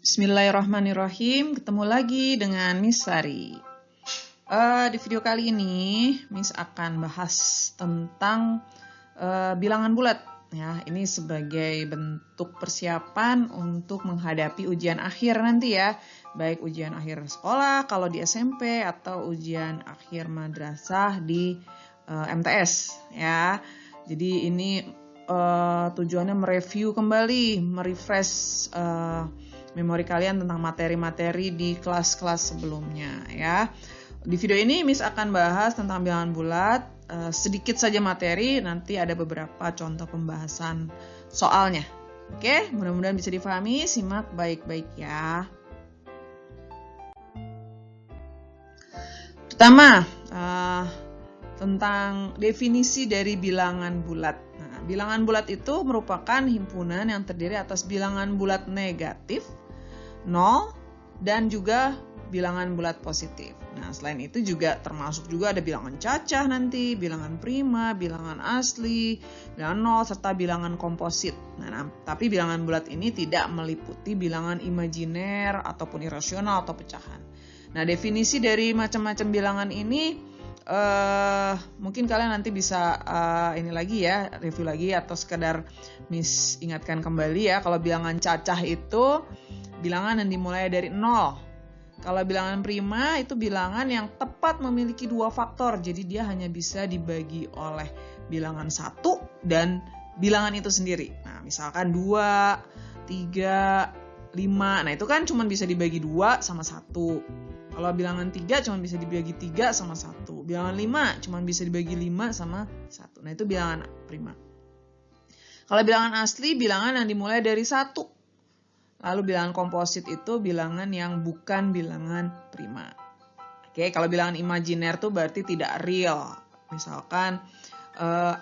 Bismillahirrahmanirrahim, ketemu lagi dengan Miss Sari. Di video kali ini, Miss akan bahas tentang bilangan bulat. Ya, ini sebagai bentuk persiapan untuk menghadapi ujian akhir nanti ya, baik ujian akhir sekolah kalau di SMP atau ujian akhir madrasah di MTS. Ya, jadi ini tujuannya mereview kembali, merefresh memori kalian tentang materi-materi di kelas-kelas sebelumnya ya. Di video ini Miss akan bahas tentang bilangan bulat, sedikit saja materi, nanti ada beberapa contoh pembahasan soalnya. Oke, mudah-mudahan bisa difahami, simak baik-baik ya. Pertama, tentang definisi dari bilangan bulat. Nah, bilangan bulat itu merupakan himpunan yang terdiri atas bilangan bulat negatif, 0, dan juga bilangan bulat positif. Nah, selain itu juga termasuk juga ada bilangan cacah nanti, bilangan prima, bilangan asli, bilangan 0, serta bilangan komposit. Nah, tapi bilangan bulat ini tidak meliputi bilangan imajiner ataupun irasional atau pecahan. Nah, definisi dari macam-macam bilangan ini mungkin kalian nanti bisa ini lagi ya, review lagi atau sekedar Miss ingatkan kembali ya. Kalau bilangan cacah itu bilangan yang dimulai dari 0. Kalau bilangan prima itu bilangan yang tepat memiliki 2 faktor. Jadi dia hanya bisa dibagi oleh bilangan 1 dan bilangan itu sendiri. Nah, misalkan 2, 3, 5. Nah, itu kan cuma bisa dibagi 2 sama 1. Kalau bilangan 3 cuma bisa dibagi 3 sama 1. Bilangan 5 cuma bisa dibagi 5 sama 1. Nah, itu bilangan prima. Kalau bilangan asli, bilangan yang dimulai dari 1. Lalu bilangan komposit itu bilangan yang bukan bilangan prima. Oke, kalau bilangan imajiner tuh berarti tidak real. Misalkan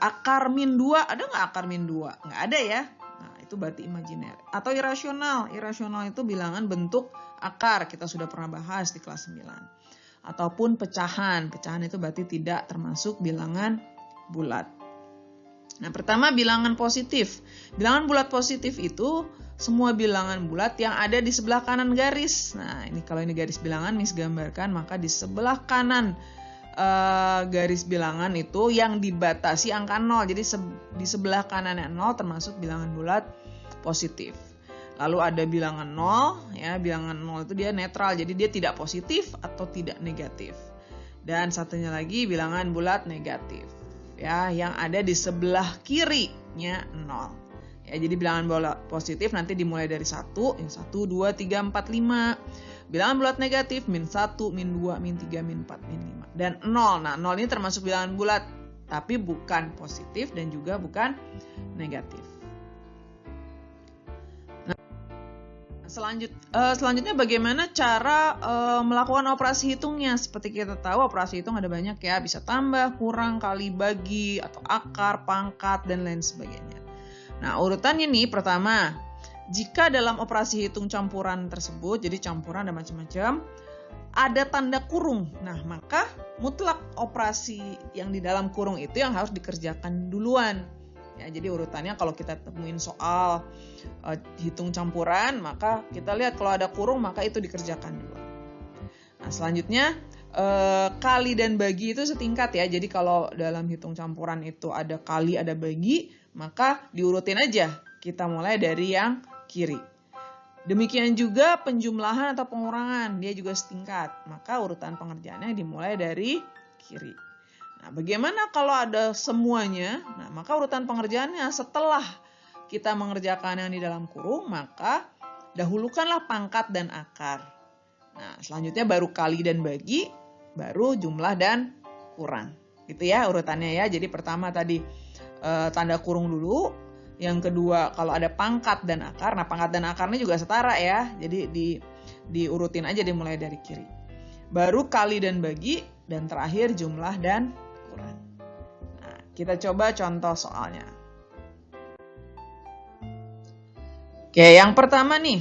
akar min 2, ada nggak akar min 2? Nggak ada ya. Nah, itu berarti imajiner. Atau irasional. Irasional itu bilangan bentuk akar, kita sudah pernah bahas di kelas 9. Ataupun pecahan. Pecahan itu berarti tidak termasuk bilangan bulat. Nah, pertama bilangan positif. Bilangan bulat positif itu semua bilangan bulat yang ada di sebelah kanan garis. Nah, ini kalau ini garis bilangan Miss gambarkan, maka di sebelah kanan garis bilangan itu yang dibatasi angka 0. Jadi di sebelah kanannya 0 termasuk bilangan bulat positif. Lalu ada bilangan 0, ya, bilangan 0 itu dia netral, jadi dia tidak positif atau tidak negatif. Dan satunya lagi bilangan bulat negatif, ya, yang ada di sebelah kirinya 0. Ya, jadi bilangan bulat positif nanti dimulai dari 1, 1, 2, 3, 4, 5. Bilangan bulat negatif min 1, min 2, min 3, min 4, min 5. Dan 0, nah 0 ini termasuk bilangan bulat, tapi bukan positif dan juga bukan negatif. Selanjutnya bagaimana cara melakukan operasi hitungnya? Seperti kita tahu operasi hitung ada banyak ya, bisa tambah, kurang, kali, bagi, atau akar, pangkat, dan lain sebagainya. Nah, urutannya nih, pertama, jika dalam operasi hitung campuran tersebut, jadi campuran ada macam-macam, ada tanda kurung. Nah, maka mutlak operasi yang di dalam kurung itu yang harus dikerjakan duluan. Ya, jadi urutannya kalau kita temuin soal hitung campuran, maka kita lihat kalau ada kurung maka itu dikerjakan dulu. Nah, selanjutnya kali dan bagi itu setingkat ya. Jadi kalau dalam hitung campuran itu ada kali ada bagi, maka diurutin aja. Kita mulai dari yang kiri. Demikian juga penjumlahan atau pengurangan, dia juga setingkat. Maka urutan pengerjaannya dimulai dari kiri. Nah, bagaimana kalau ada semuanya? Nah, maka urutan pengerjaannya setelah kita mengerjakan yang di dalam kurung, maka dahulukanlah pangkat dan akar. Nah, selanjutnya baru kali dan bagi, baru jumlah dan kurang. Gitu ya urutannya ya. Jadi pertama tadi tanda kurung dulu, yang kedua kalau ada pangkat dan akar. Nah, pangkat dan akarnya juga setara ya. Jadi diurutin aja dimulai dari kiri. Baru kali dan bagi, dan terakhir jumlah dan kurang. Nah, kita coba contoh soalnya. Oke, yang pertama nih.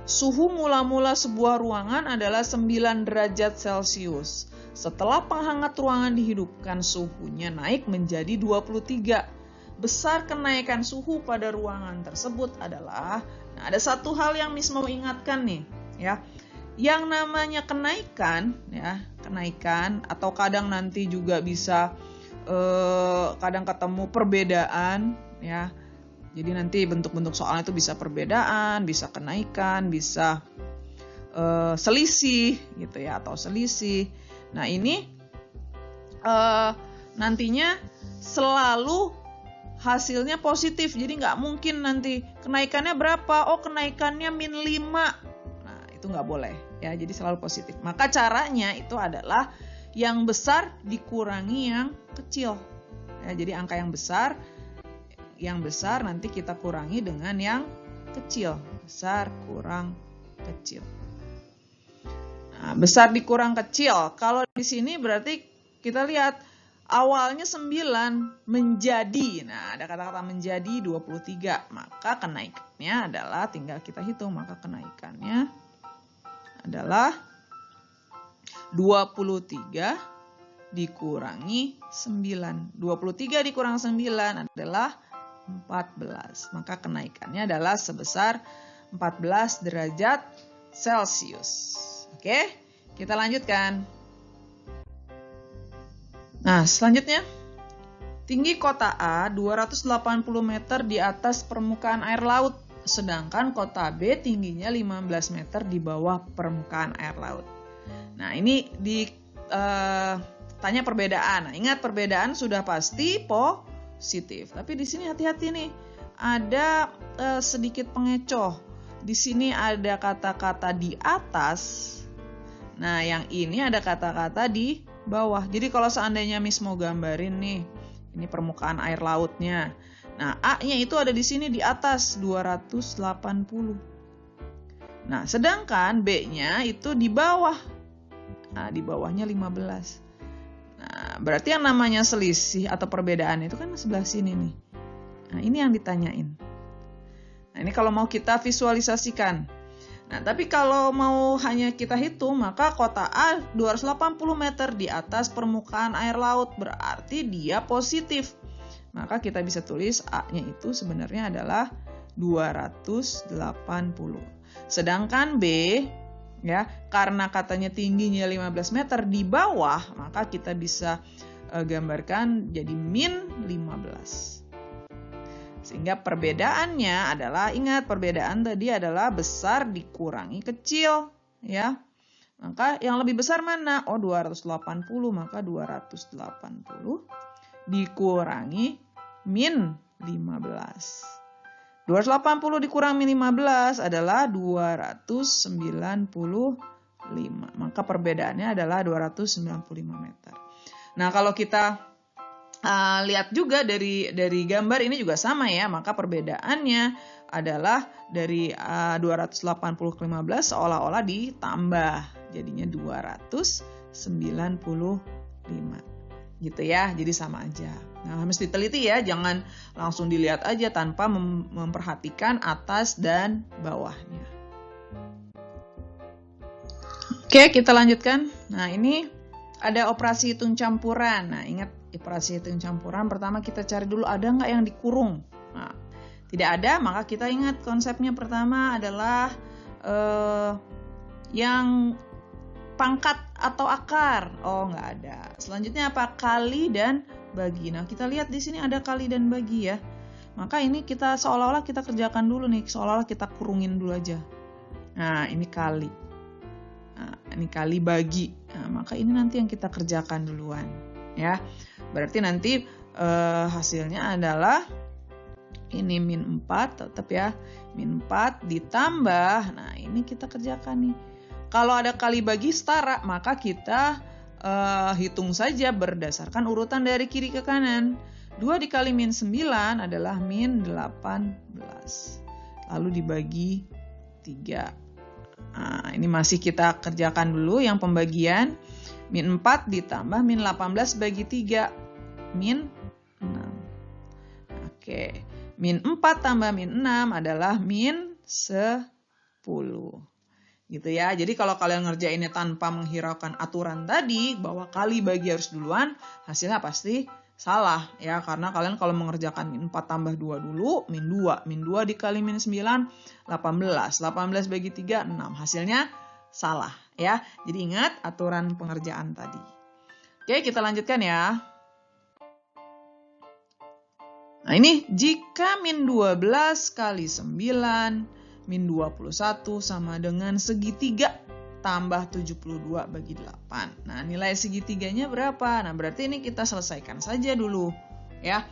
Suhu mula-mula sebuah ruangan adalah 9 derajat Celcius. Setelah penghangat ruangan dihidupkan, suhunya naik menjadi 23. besar kenaikan suhu pada ruangan tersebut adalah, nah ada satu hal yang Miss mau ingatkan nih, ya. Yang namanya kenaikan, ya, kenaikan atau kadang nanti juga bisa kadang ketemu perbedaan, ya. Jadi nanti bentuk-bentuk soalnya itu bisa perbedaan, bisa kenaikan, bisa selisih gitu ya, atau selisih. Nah ini nantinya selalu hasilnya positif, jadi nggak mungkin nanti kenaikannya berapa, oh kenaikannya -5, nah itu nggak boleh ya, jadi selalu positif. Maka caranya itu adalah yang besar dikurangi yang kecil ya, jadi angka yang besar nanti kita kurangi dengan yang kecil, besar kurang kecil. Nah, besar dikurang kecil. Kalau di sini berarti kita lihat awalnya 9 menjadi. Nah, ada kata-kata menjadi 23. Maka kenaikannya adalah, tinggal kita hitung, maka kenaikannya adalah 23 dikurangi 9. 23 dikurang 9 adalah 14. Maka kenaikannya adalah sebesar 14 derajat Celcius. Oke, kita lanjutkan. Nah, selanjutnya. Tinggi kota A 280 meter di atas permukaan air laut, sedangkan kota B tingginya 15 meter di bawah permukaan air laut. Nah, ini tanya perbedaan. Nah, ingat perbedaan sudah pasti positif. Tapi di sini hati-hati nih. Ada sedikit pengecoh. Di sini ada kata-kata di atas. Nah, yang ini ada kata-kata di bawah. Jadi kalau seandainya Miss mau gambarin nih, ini permukaan air lautnya. Nah, A-nya itu ada di sini di atas 280. Nah, sedangkan B-nya itu di bawah. Nah, di bawahnya 15. Nah, berarti yang namanya selisih atau perbedaan itu kan sebelah sini nih. Nah, ini yang ditanyain. Nah, ini kalau mau kita visualisasikan. Nah, tapi kalau mau hanya kita hitung, maka kota A 280 meter di atas permukaan air laut, berarti dia positif. Maka kita bisa tulis A-nya itu sebenarnya adalah 280. Sedangkan B, ya, karena katanya tingginya 15 meter di bawah, maka kita bisa gambarkan jadi -15. Sehingga perbedaannya adalah, ingat perbedaan tadi adalah besar dikurangi kecil, ya. Maka yang lebih besar mana? Oh, 280, maka 280 dikurangi -15. 280 dikurangi -15 adalah 295. Maka perbedaannya adalah 295 meter. Nah, kalau kita lihat juga dari gambar ini juga sama ya, maka perbedaannya adalah dari 280 ke 15 seolah-olah ditambah, jadinya 295 gitu ya, jadi sama aja. Nah, mesti diteliti ya, jangan langsung dilihat aja tanpa memperhatikan atas dan bawahnya. Oke, kita lanjutkan. Nah, ini ada operasi hitung campuran. Nah, ingat operasi hitung campuran, pertama kita cari dulu ada nggak yang dikurung. Nah, tidak ada, maka kita ingat konsepnya pertama adalah yang pangkat atau akar. Oh, nggak ada. Selanjutnya apa? Kali dan bagi. Nah, kita lihat di sini ada kali dan bagi ya. Maka ini kita seolah-olah kita kerjakan dulu nih, seolah-olah kita kurungin dulu aja. Nah, ini kali. Nah, ini kali bagi. Nah, maka ini nanti yang kita kerjakan duluan ya. Berarti nanti hasilnya adalah ini -4 tetap ya. -4 ditambah, nah ini kita kerjakan nih. Kalau ada kali bagi setara, maka kita hitung saja berdasarkan urutan dari kiri ke kanan. 2 dikali -9 adalah -18. Lalu dibagi 3. Nah, ini masih kita kerjakan dulu yang pembagian. -4 ditambah -18 bagi 3. -6. Oke. -4 tambah -6 adalah -10. Gitu ya. Jadi kalau kalian ngerjainnya tanpa menghiraukan aturan tadi, bahwa kali bagi harus duluan, hasilnya pasti salah ya, karena kalian kalau mengerjakan min 4 tambah 2 dulu, min 2. Min 2 dikali min 9, 18. 18 bagi 3, 6. Hasilnya salah ya. Jadi ingat aturan pengerjaan tadi. Oke, kita lanjutkan ya. Nah ini, jika min 12 kali 9, min 21 sama dengan segitiga tambah 72 bagi 8. Nah, nilai segitiganya berapa? Nah, berarti ini kita selesaikan saja dulu ya.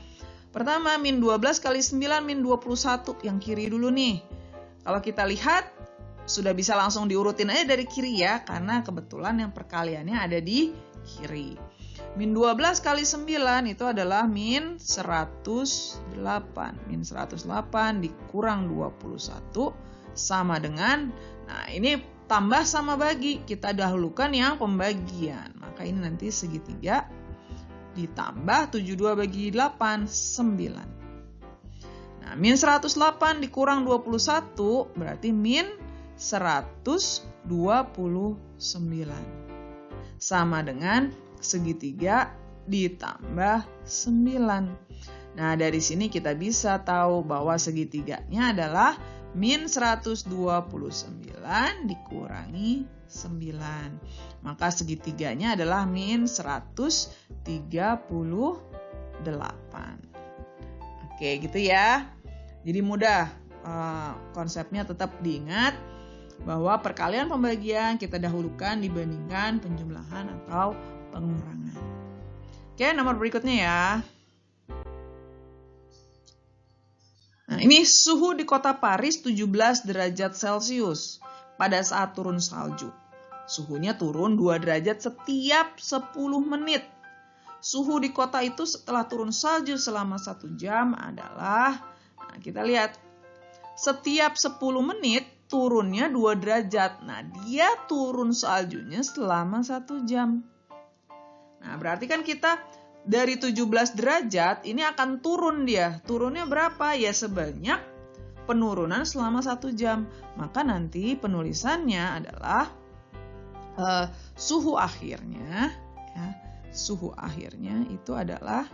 Pertama, min 12 kali 9, min 21. Yang kiri dulu nih. Kalau kita lihat, sudah bisa langsung diurutin aja dari kiri ya, karena kebetulan yang perkaliannya ada di kiri. Min 12 kali 9 itu adalah min 108. Min 108 dikurang 21 sama dengan, nah ini tambah sama bagi, kita dahulukan yang pembagian. Maka ini nanti segitiga ditambah 72 bagi 8, 9. Nah, min 108 dikurang 21 berarti min 129. Sama dengan segitiga ditambah 9. Nah, dari sini kita bisa tahu bahwa segitiganya adalah min 129 dikurangi 9. Maka segitiganya adalah min 138. Oke, gitu ya. Jadi mudah. Konsepnya tetap diingat bahwa perkalian pembagian kita dahulukan dibandingkan penjumlahan atau pengurangan. Oke, nomor berikutnya ya. Nah, ini suhu di kota Paris 17 derajat Celcius pada saat turun salju. Suhunya turun 2 derajat setiap 10 menit. Suhu di kota itu setelah turun salju selama 1 jam adalah, nah kita lihat, setiap 10 menit turunnya 2 derajat. Nah, dia turun saljunya selama 1 jam. Nah, berarti kan kita dari 17 derajat ini akan turun dia. Turunnya berapa? Ya sebanyak penurunan selama 1 jam. Maka nanti penulisannya adalah suhu akhirnya ya, suhu akhirnya itu adalah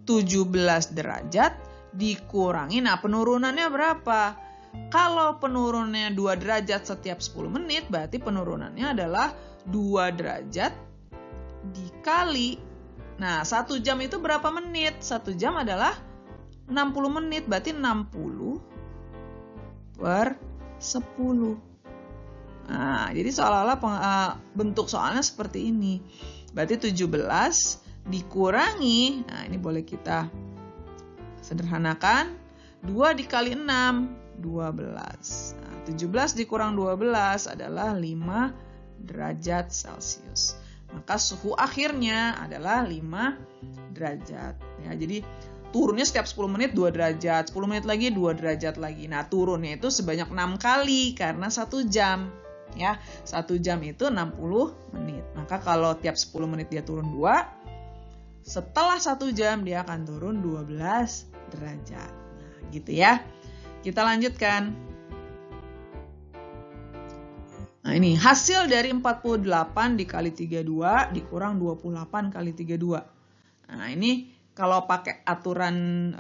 17 derajat dikurangi. Nah, penurunannya berapa? Kalau penurunannya 2 derajat setiap 10 menit, berarti penurunannya adalah 2 derajat dikali. Nah, 1 jam itu berapa menit? 1 jam adalah 60 menit, berarti 60 per 10. Nah, jadi seolah-olah bentuk soalnya seperti ini. Berarti 17 dikurangi, nah ini boleh kita sederhanakan, 2 dikali 6, 12. Nah, 17 dikurang 12 adalah 5 derajat Celcius. Maka suhu akhirnya adalah 5 derajat. Ya, jadi turunnya setiap 10 menit 2 derajat, 10 menit lagi 2 derajat lagi. Nah, turunnya itu sebanyak 6 kali karena 1 jam. Ya, 1 jam itu 60 menit. Maka kalau tiap 10 menit dia turun 2, setelah 1 jam dia akan turun 12 derajat. Nah, gitu ya. Kita lanjutkan. Nah, ini hasil dari 48 dikali 32 dikurang 28 kali 32. Nah, ini kalau pakai aturan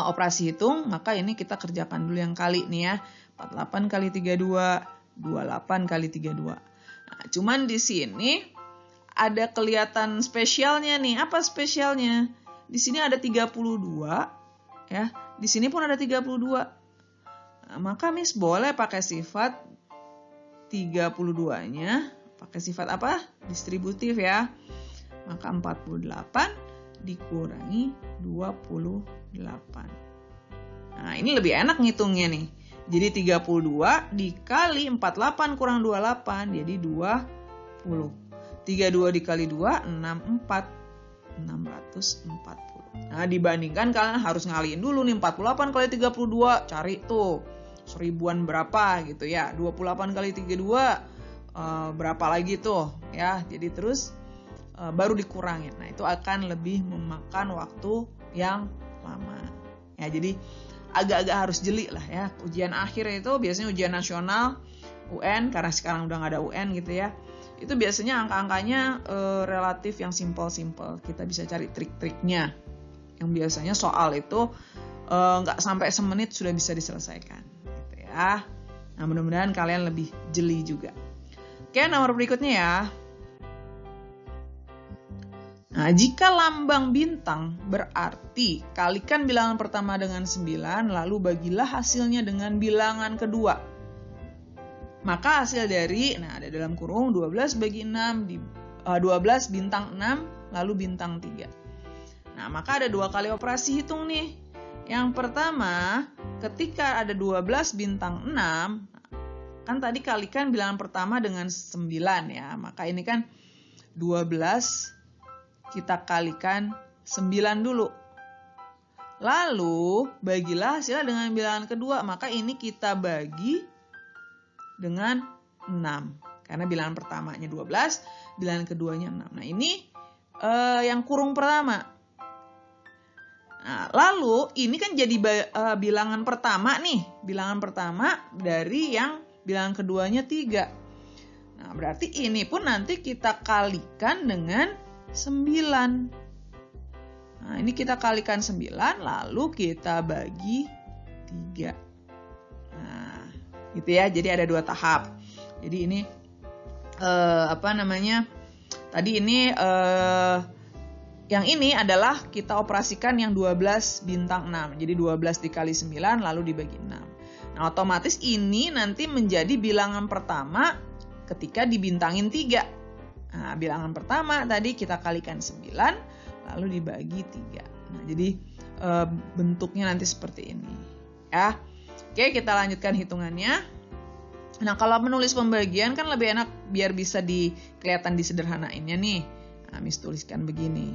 operasi hitung, maka ini kita kerjakan dulu yang kali nih ya. 48 kali 32, 28 kali 32. Nah, cuman di sini ada kelihatan spesialnya nih. Apa spesialnya? Di sini ada 32 ya. Di sini pun ada 32. Nah, maka Miss boleh pakai sifat 32-nya. Pakai sifat apa? Distributif ya. Maka 48 dikurangi 28. Nah, ini lebih enak ngitungnya nih. Jadi 32 dikali 48 kurang 28, jadi 20. 32 dikali 2, 64. 640. Nah, dibandingkan kalian harus ngaliin dulu nih, 48 kali 32, cari tuh seribuan berapa gitu ya. 28 kali 32 berapa lagi tuh ya. Jadi terus baru dikurangin. Nah, itu akan lebih memakan waktu yang lama. Ya, jadi agak-agak harus jeli lah ya. Ujian akhir itu biasanya ujian nasional, UN, karena sekarang udah nggak ada UN gitu ya. itu biasanya angka-angkanya relatif yang simple-simple. Kita bisa cari trik-triknya. Yang biasanya soal itu nggak sampai semenit sudah bisa diselesaikan. Gitu ya. Nah, mudah-mudahan kalian lebih jeli juga. Oke, nomor berikutnya ya. Nah, jika lambang bintang berarti kalikan bilangan pertama dengan 9, lalu bagilah hasilnya dengan bilangan kedua. Maka hasil dari, ada dalam kurung 12 bagi 6, 12 bintang 6, lalu bintang 3. Nah, maka ada 2 kali operasi hitung nih. Yang pertama, ketika ada 12 bintang 6, kan tadi kalikan bilangan pertama dengan 9 ya. Maka ini kan 12 kita kalikan 9 dulu. Lalu bagilah hasilnya dengan bilangan kedua. Maka ini kita bagi dengan 6. Karena bilangan pertamanya 12, bilangan keduanya 6. Nah, ini yang kurung pertama. Nah, lalu ini kan jadi bilangan pertama nih. Bilangan pertama dari yang bilangan keduanya 3. Nah, berarti ini pun nanti kita kalikan dengan 9. Nah, ini kita kalikan 9, lalu kita bagi 3. Nah, gitu ya. Jadi ada 2 tahap. Jadi ini tadi ini yang ini adalah kita operasikan yang 12 bintang 6. Jadi 12 dikali 9 lalu dibagi 6. Nah, otomatis ini nanti menjadi bilangan pertama ketika dibintangin 3. Nah, bilangan pertama tadi kita kalikan 9 lalu dibagi 3. Nah, jadi bentuknya nanti seperti ini. Ya. Oke, kita lanjutkan hitungannya. Nah, kalau menulis pembagian kan lebih enak biar bisa kelihatan disederhanainnya nih. Nah, Miss tuliskan begini.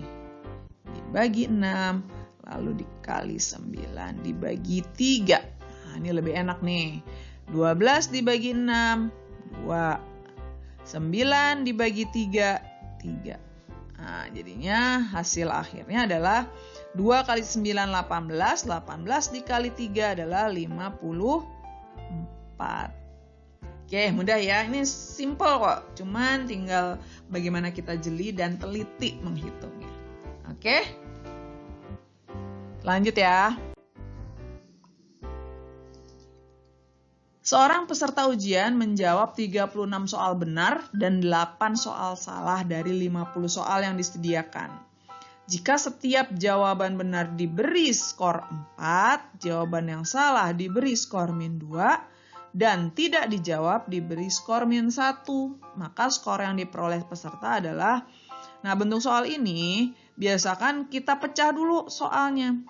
Dibagi 6 lalu dikali 9 dibagi 3. Nah, ini lebih enak nih. 12 dibagi 6, 2. 9 dibagi 3, 3. Nah, jadinya hasil akhirnya adalah 2 kali 9, 18. 18 dikali 3 adalah 54. Oke, mudah ya. Ini simple kok. Cuman tinggal bagaimana kita jeli dan teliti menghitungnya. Oke? Lanjut ya. Seorang peserta ujian menjawab 36 soal benar dan 8 soal salah dari 50 soal yang disediakan. Jika setiap jawaban benar diberi skor 4, jawaban yang salah diberi skor -2, dan tidak dijawab diberi skor -1, maka skor yang diperoleh peserta adalah, nah bentuk soal ini biasakan kita pecah dulu soalnya.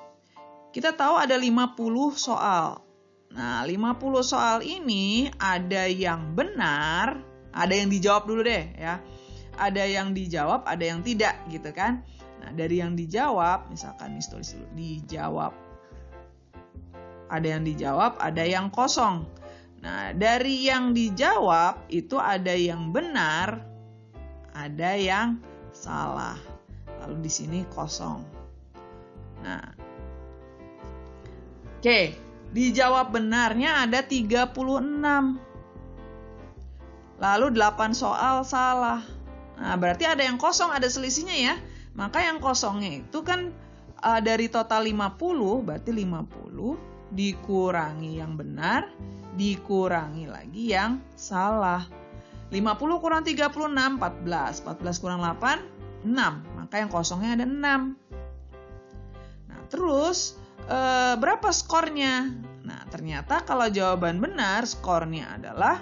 Kita tahu ada 50 soal. Nah, 50 soal ini ada yang benar, ada yang dijawab dulu deh ya. Ada yang dijawab, ada yang tidak gitu kan. Nah, dari yang dijawab, misalkan Miss tulis dulu, dijawab. Ada yang dijawab, ada yang kosong. Nah, dari yang dijawab itu ada yang benar, ada yang salah. Lalu di sini kosong. Nah, oke. Dijawab benarnya ada 36. Lalu 8 soal salah. Nah, berarti ada yang kosong, ada selisihnya ya. Maka yang kosongnya itu kan dari total 50, berarti 50 dikurangi yang benar, dikurangi lagi yang salah. 50 kurang 36, 14. 14 kurang 8, 6. Maka yang kosongnya ada 6. Nah, terus berapa skornya? Nah, ternyata kalau jawaban benar skornya adalah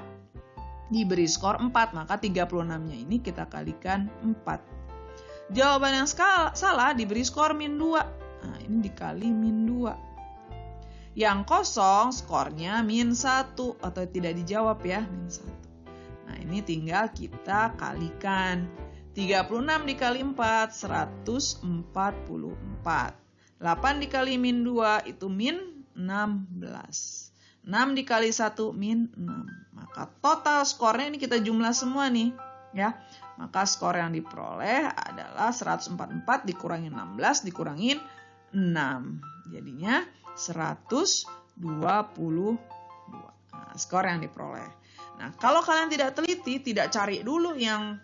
diberi skor 4, maka 36-nya ini kita kalikan 4. Jawaban yang salah diberi skor -2. Nah, ini dikali -2. Yang kosong skornya -1 atau tidak dijawab ya, -1. Nah, ini tinggal kita kalikan. 36 dikali 4, 144. 8 dikali -2 itu -16. 6 dikali 1 -6. Maka total skornya ini kita jumlah semua nih ya. Maka skor yang diperoleh adalah 144 dikurangi 16 dikurangi 6. Jadinya 122. Nah, skor yang diperoleh. Nah, kalau kalian tidak teliti, tidak cari dulu yang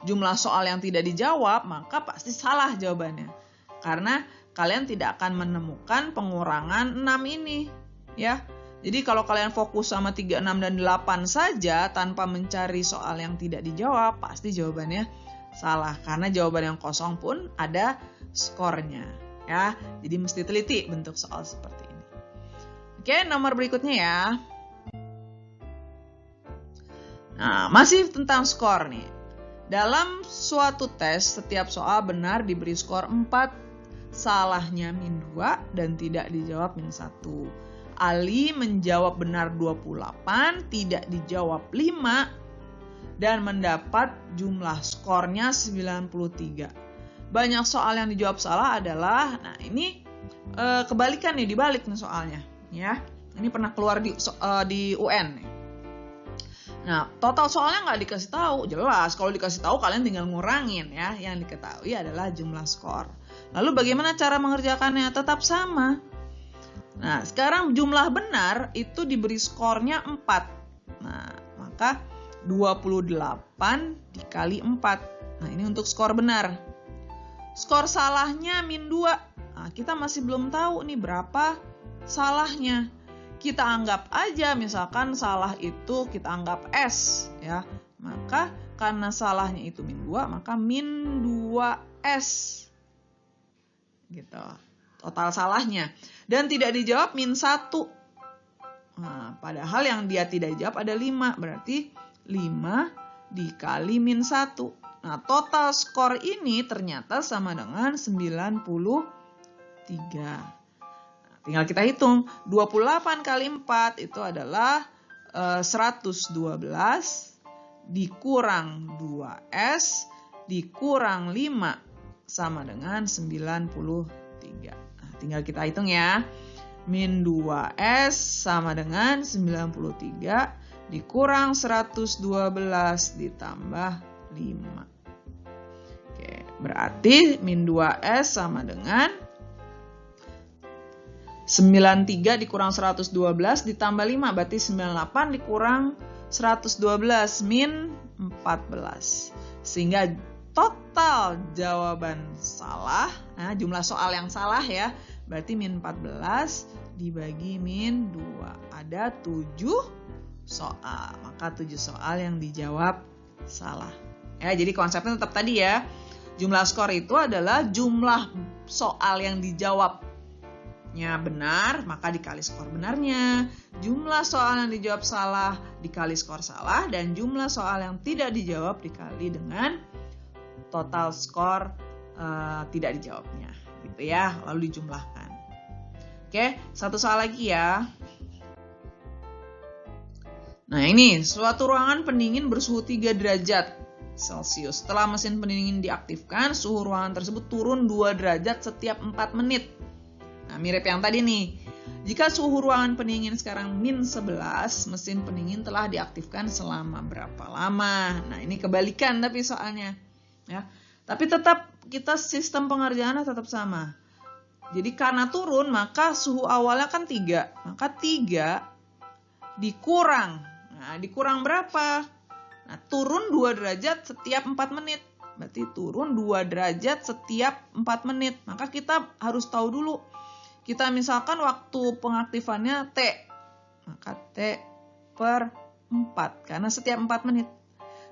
jumlah soal yang tidak dijawab, maka pasti salah jawabannya. Karena kalian tidak akan menemukan pengurangan 6 ini, ya. Jadi kalau kalian fokus sama 3, 6, dan 8 saja tanpa mencari soal yang tidak dijawab, pasti jawabannya salah. Karena jawaban yang kosong pun ada skornya, ya. Jadi mesti teliti bentuk soal seperti ini. Oke, nomor berikutnya ya. Nah, masih tentang skor nih. Dalam suatu tes, setiap soal benar diberi skor 4, salahnya -2, dan tidak dijawab -1. Ali menjawab benar 28, tidak dijawab 5, dan mendapat jumlah skornya 93. Banyak soal yang dijawab salah adalah, nah ini kebalikan nih, dibalik nih soalnya. Ya, ini pernah keluar di UN nih. Nah, total soalnya nggak dikasih tahu, jelas. Kalau dikasih tahu kalian tinggal ngurangin ya. Yang diketahui adalah jumlah skor. Lalu bagaimana cara mengerjakannya? Tetap sama. Nah, sekarang jumlah benar itu diberi skornya 4. Nah, maka 28 dikali 4. Nah, ini untuk skor benar. Skor salahnya -2. Nah, kita masih belum tahu nih berapa salahnya. Kita anggap aja misalkan salah itu kita anggap S ya. Maka karena salahnya itu -2 maka -2S. Gitu. Total salahnya. Dan tidak dijawab -1. Nah, padahal yang dia tidak dijawab ada 5, berarti 5 dikali -1. Nah, total skor ini ternyata sama dengan 93. Tinggal kita hitung, 28 kali 4 itu adalah 112 dikurang 2S dikurang 5 sama dengan 93. Nah, tinggal kita hitung ya. -2S sama dengan 93 dikurang 112 ditambah 5. Oke, berarti -2S sama dengan 93 dikurang 112 ditambah 5, berarti 98 dikurang 112 -14. Sehingga total jawaban salah, nah jumlah soal yang salah ya, berarti -14 dibagi -2. Ada 7 soal, maka 7 soal yang dijawab salah. Ya, jadi konsepnya tetap tadi ya, jumlah skor itu adalah jumlah soal yang dijawab benar, maka dikali skor benarnya. Jumlah soal yang dijawab salah dikali skor salah, dan jumlah soal yang tidak dijawab dikali dengan total skor tidak dijawabnya, gitu ya. Lalu dijumlahkan. Oke, satu soal lagi ya. Nah, ini suatu ruangan pendingin bersuhu 3 derajat Celcius. Setelah mesin pendingin diaktifkan, suhu ruangan tersebut turun 2 derajat setiap 4 menit. Nah, mirip yang tadi nih. Jika suhu ruangan pendingin sekarang -11, mesin pendingin telah diaktifkan selama berapa lama? Nah, ini kebalikan tapi soalnya. Ya. Tapi tetap kita sistem pengerjaannya tetap sama. Jadi karena turun, maka suhu awalnya kan 3. Maka 3 dikurang. Nah, dikurang berapa? Nah, turun 2 derajat setiap 4 menit. Berarti turun 2 derajat setiap 4 menit. Maka kita harus tahu dulu. Kita misalkan waktu pengaktifannya T, maka T per 4, karena setiap 4 menit.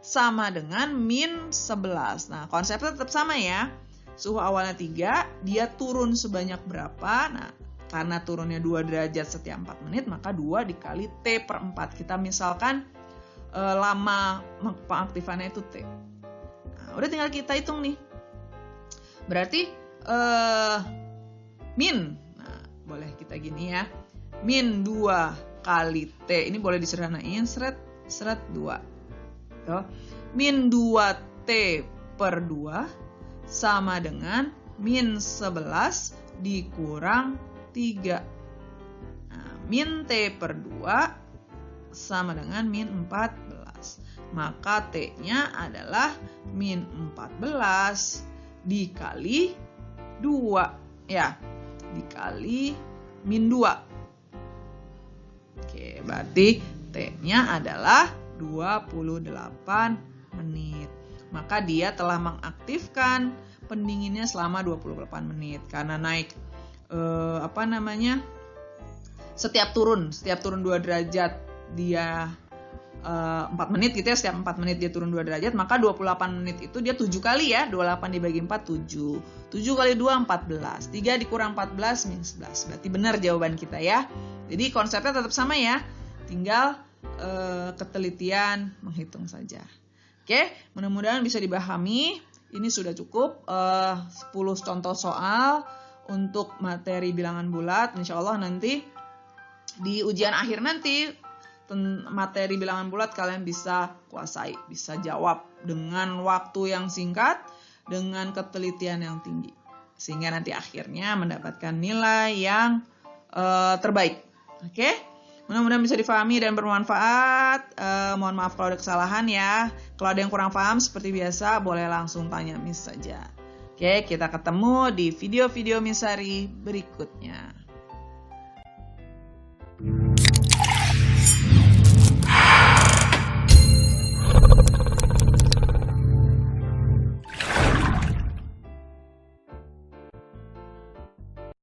Sama dengan -11. Nah, konsepnya tetap sama ya. Suhu awalnya 3, dia turun sebanyak berapa? Nah, karena turunnya 2 derajat setiap 4 menit, maka 2 dikali T per 4. Kita misalkan lama pengaktifannya itu T. Nah, udah tinggal kita hitung nih. Berarti boleh kita gini ya, -2 kali T, ini boleh disederhanain, seret 2. -2T per 2 sama dengan -11 dikurang 3. Nah, -T per 2 sama dengan -14. Maka T-nya adalah -14 dikali 2. Ya, dikali -2. Oke, berarti T T-nya adalah 28 menit. Maka dia telah mengaktifkan pendinginnya selama 28 menit karena naik setiap turun 2 derajat dia 4 menit gitu ya, setiap 4 menit dia turun 2 derajat, maka 28 menit itu dia 7 kali ya, 28 dibagi 4 7 kali 2 14, 3 dikurang 14 minus 11, berarti benar jawaban kita ya. Jadi konsepnya tetap sama ya, tinggal ketelitian menghitung saja. Oke, mudah-mudahan bisa dipahami. Ini sudah cukup 10 contoh soal untuk materi bilangan bulat. Insya Allah nanti di ujian akhir nanti materi bilangan bulat kalian bisa kuasai, bisa jawab dengan waktu yang singkat, dengan ketelitian yang tinggi, sehingga nanti akhirnya mendapatkan nilai yang terbaik. Oke, mudah-mudahan bisa difahami dan bermanfaat. Mohon maaf kalau ada kesalahan ya. Kalau ada yang kurang paham seperti biasa boleh langsung tanya Miss saja. Oke, kita ketemu di video-video Miss Sari berikutnya.